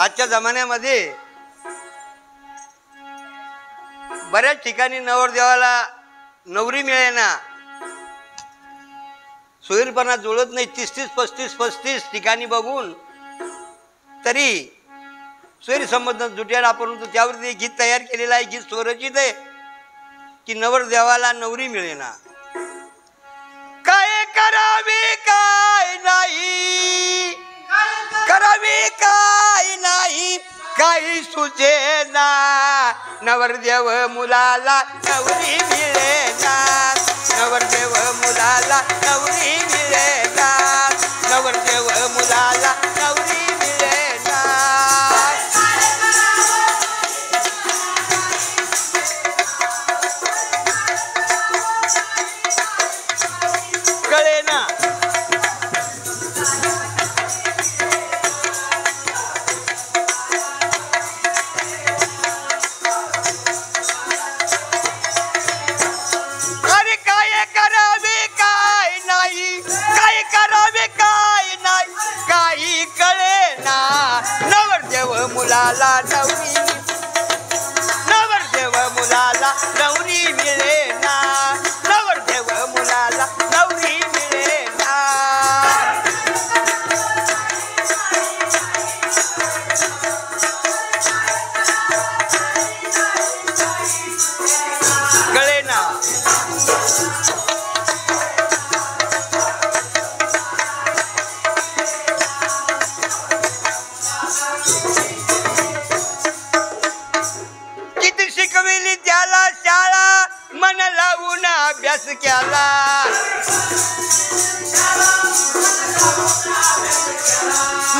आजच्या जमान्यामध्ये बऱ्याच ठिकाणी नवरदेवाला नवरी मिळेना, सोयीरपणा जुळत नाही. 30-35 ठिकाणी बघून तरी सोयरी संबंध जुट्याला. परंतु त्यावरती एक गीत तयार केलेलं आहे, गीत स्वरचित आहे की नवरदेवाला नवरी मिळेना. काय करावे काय नाही, करावे काय नाही, काही सुचेना, नवरदेव मुलाला नवरी मिळेना, नवरदेव मुलाला नवरी मिळेना, नवरदेव मुलाला नवरी मिळेना. कळेना मुलाला नवरी, नवरदेव मुलाला नवरी मिळेना, नवरदेव मुलाला नवरी मिळेना. कळेना अभ्यास केला,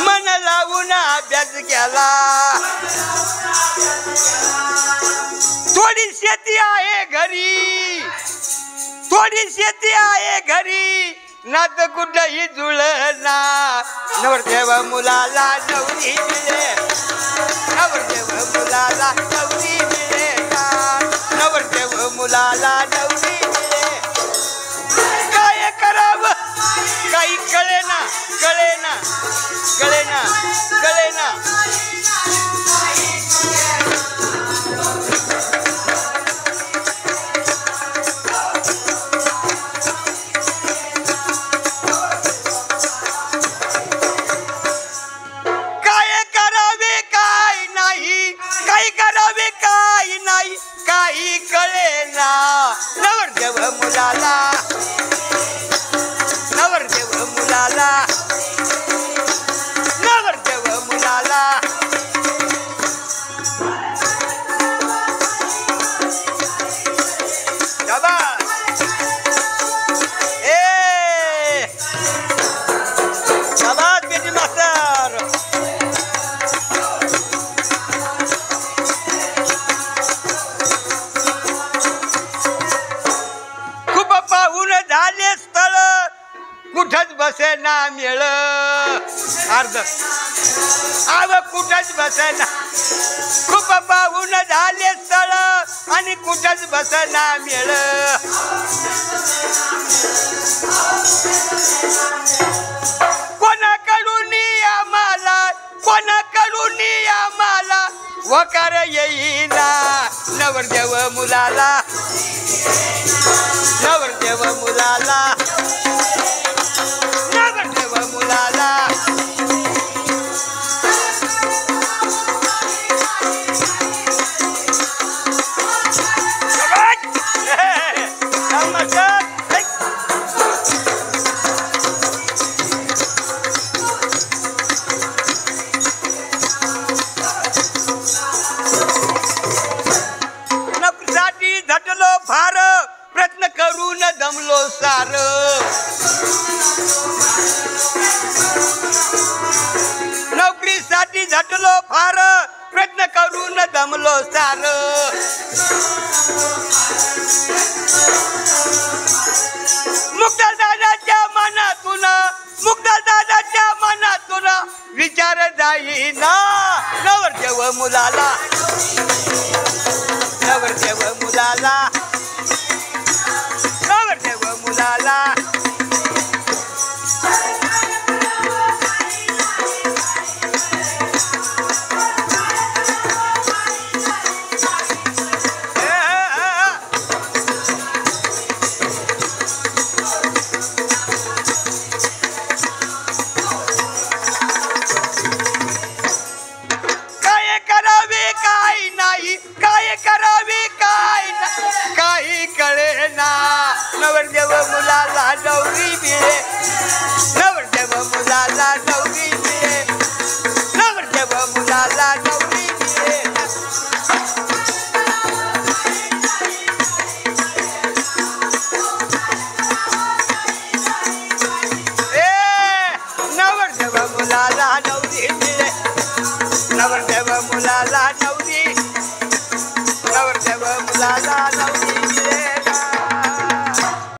मन लावून अभ्यास केला. थोडी शेती आहे घरी, थोडी शेती आहे घरी, नात कुठही जुळना, नवरदेव मुलाला नवरी मिळे, नवरदेव मुलाला नवरी मिळेना, नवरदेव मुलाला नवरी. काही कळेना, कळेना, कळेना, कळेना. काय करावे काय नाही, काय करावे काय नाही, काही कळेना, नवरदेव मुलाला, नवरदेव मुलाला, नवरदेव मुलाला. शाबास बेटी मास्तर. खूप पाहून झाले स्थळ, कुठच बसेना मेळ, अर्ध आव कुठच बसेना. खूप पाहून झाले स्थळ आणि कुठच बसेना मेळ. कोणाकडून आम्हाला, कोणाकडून आम्हाला वकार येईना, नवरदेव मुलाला, नवरदेव मुलाला, नवरदेव मुलाला. नोकरीसाठी झटलो फार, प्रयत्न करून दमलो सार. नोकरीसाठी झटलो फार, प्रयत्न करून दमलो सार. मुक्तदादाच्या मनातून, मुक्तदादाच्या मनातून विचार जाईना, नवरदेव मुलाला, नवरदेव मुलाला, नवरदेव मुलाला. मुलाला